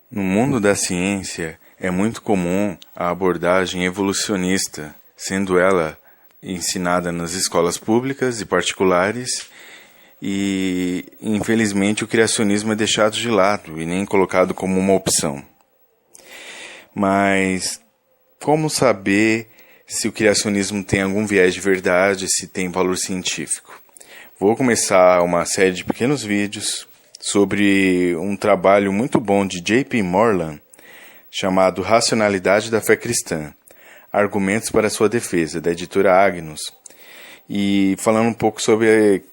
No mundo da ciência, é muito comum a abordagem evolucionista, sendo ela ensinada nas escolas públicas e particulares, e infelizmente o criacionismo é deixado de lado e nem colocado como uma opção. Mas como saber se o criacionismo tem algum viés de verdade, se tem valor científico? Vou começar uma série de pequenos vídeos sobre um trabalho muito bom de J.P. Moreland, chamado Racionalidade da Fé Cristã, Argumentos para Sua Defesa, da editora Agnus, e falando um pouco sobre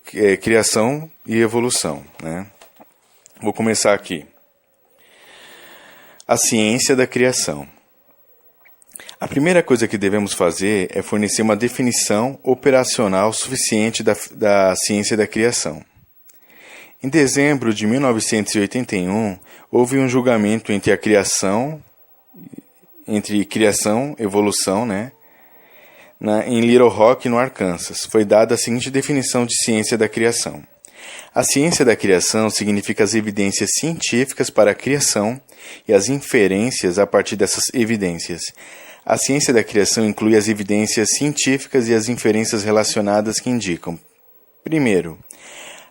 criação e evolução, né? Vou começar aqui. A ciência da criação. A primeira coisa que devemos fazer é fornecer uma definição operacional suficiente da ciência da criação. Em dezembro de 1981, houve um julgamento entre criação e evolução, né? Em Little Rock, no Arkansas, foi dada a seguinte definição de ciência da criação. A ciência da criação significa as evidências científicas para a criação e as inferências a partir dessas evidências. A ciência da criação inclui as evidências científicas e as inferências relacionadas que indicam: primeiro,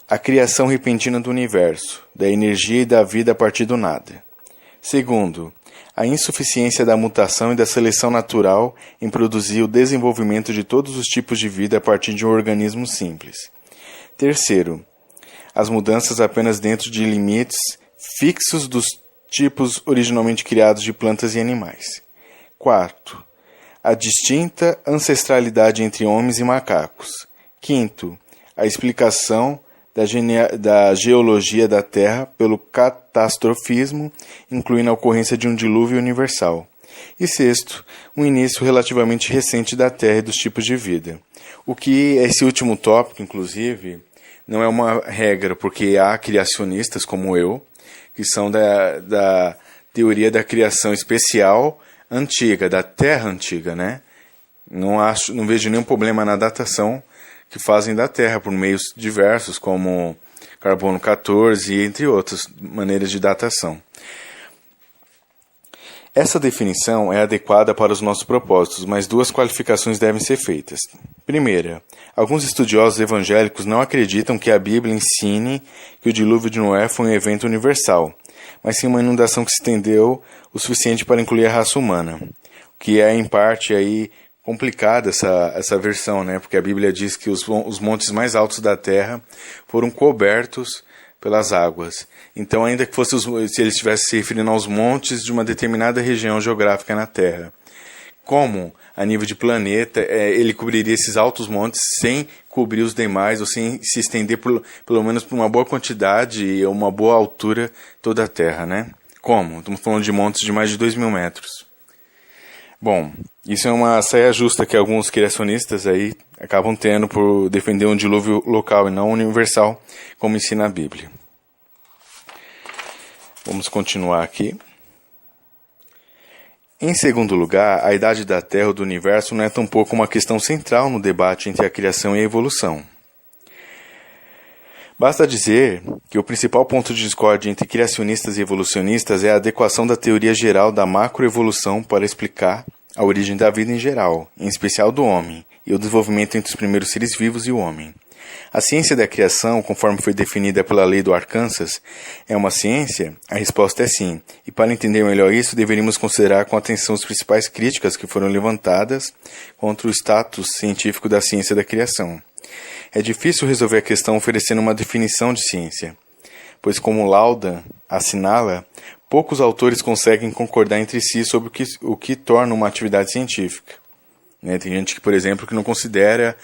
a criação repentina do universo, da energia e da vida a partir do nada. Segundo, a insuficiência da mutação e da seleção natural em produzir o desenvolvimento de todos os tipos de vida a partir de um organismo simples. Terceiro, as mudanças apenas dentro de limites fixos dos tipos originalmente criados de plantas e animais. Quarto, a distinta ancestralidade entre homens e macacos. Quinto, a explicação da geologia da Terra pelo catastrofismo, incluindo a ocorrência de um dilúvio universal. E sexto, um início relativamente recente da Terra e dos tipos de vida. O que esse último tópico, inclusive, não é uma regra, porque há criacionistas como eu, que são da teoria da criação especial antiga, da Terra antiga, né? Não vejo nenhum problema na datação que fazem da Terra por meios diversos, como carbono 14 e entre outras maneiras de datação. Essa definição é adequada para os nossos propósitos, mas duas qualificações devem ser feitas. Primeira, alguns estudiosos evangélicos não acreditam que a Bíblia ensine que o dilúvio de Noé foi um evento universal, mas sim uma inundação que se estendeu o suficiente para incluir a raça humana, o que é em parte aí complicada essa versão, né? Porque a Bíblia diz que os montes mais altos da terra foram cobertos pelas águas. Então, ainda que fosse se ele estivesse se referindo aos montes de uma determinada região geográfica na Terra, como a nível de planeta ele cobriria esses altos montes sem cobrir os demais, ou sem se estender pelo menos por uma boa quantidade e uma boa altura toda a Terra, né? Como? Estamos falando de montes de mais de 2.000 metros. Bom, isso é uma saia justa que alguns criacionistas aí acabam tendo por defender um dilúvio local e não universal, como ensina a Bíblia. Vamos continuar aqui. Em segundo lugar, a idade da Terra ou do universo não é tampouco uma questão central no debate entre a criação e a evolução. Basta dizer que o principal ponto de discórdia entre criacionistas e evolucionistas é a adequação da teoria geral da macroevolução para explicar a origem da vida em geral, em especial do homem, e o desenvolvimento entre os primeiros seres vivos e o homem. A ciência da criação, conforme foi definida pela lei do Arkansas, é uma ciência? A resposta é sim, e para entender melhor isso, deveríamos considerar com atenção as principais críticas que foram levantadas contra o status científico da ciência da criação. É difícil resolver a questão oferecendo uma definição de ciência, pois, como Laudan assinala, poucos autores conseguem concordar entre si sobre o que torna uma atividade científica. Né? Tem gente que, por exemplo, que não considera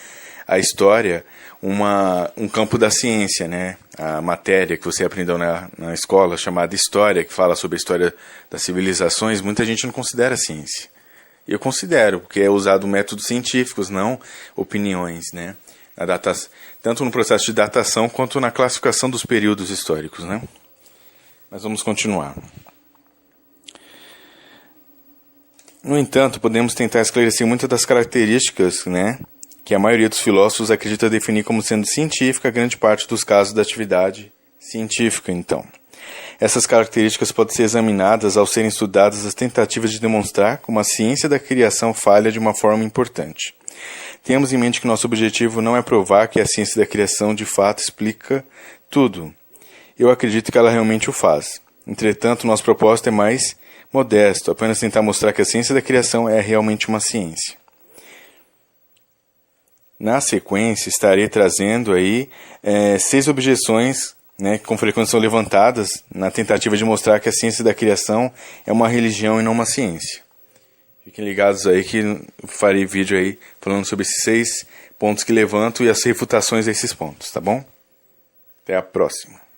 a história um campo da ciência, né? A matéria que você aprendeu na escola, chamada História, que fala sobre a história das civilizações, muita gente não considera ciência. Eu considero, porque é usado métodos científicos, não opiniões, né? Tanto no processo de datação quanto na classificação dos períodos históricos, né? Mas vamos continuar. No entanto, podemos tentar esclarecer muitas das características, né, que a maioria dos filósofos acredita definir como sendo científica grande parte dos casos da atividade científica, então. Essas características podem ser examinadas ao serem estudadas as tentativas de demonstrar como a ciência da criação falha de uma forma importante. Tenhamos em mente que nosso objetivo não é provar que a ciência da criação de fato explica tudo. Eu acredito que ela realmente o faz. Entretanto, nosso propósito é mais modesto, apenas tentar mostrar que a ciência da criação é realmente uma ciência. Na sequência, estarei trazendo aí 6 objeções, que com frequência são levantadas na tentativa de mostrar que a ciência da criação é uma religião e não uma ciência. Fiquem ligados aí que eu farei vídeo aí falando sobre esses 6 pontos que levanto e as refutações a esses pontos, tá bom? Até a próxima.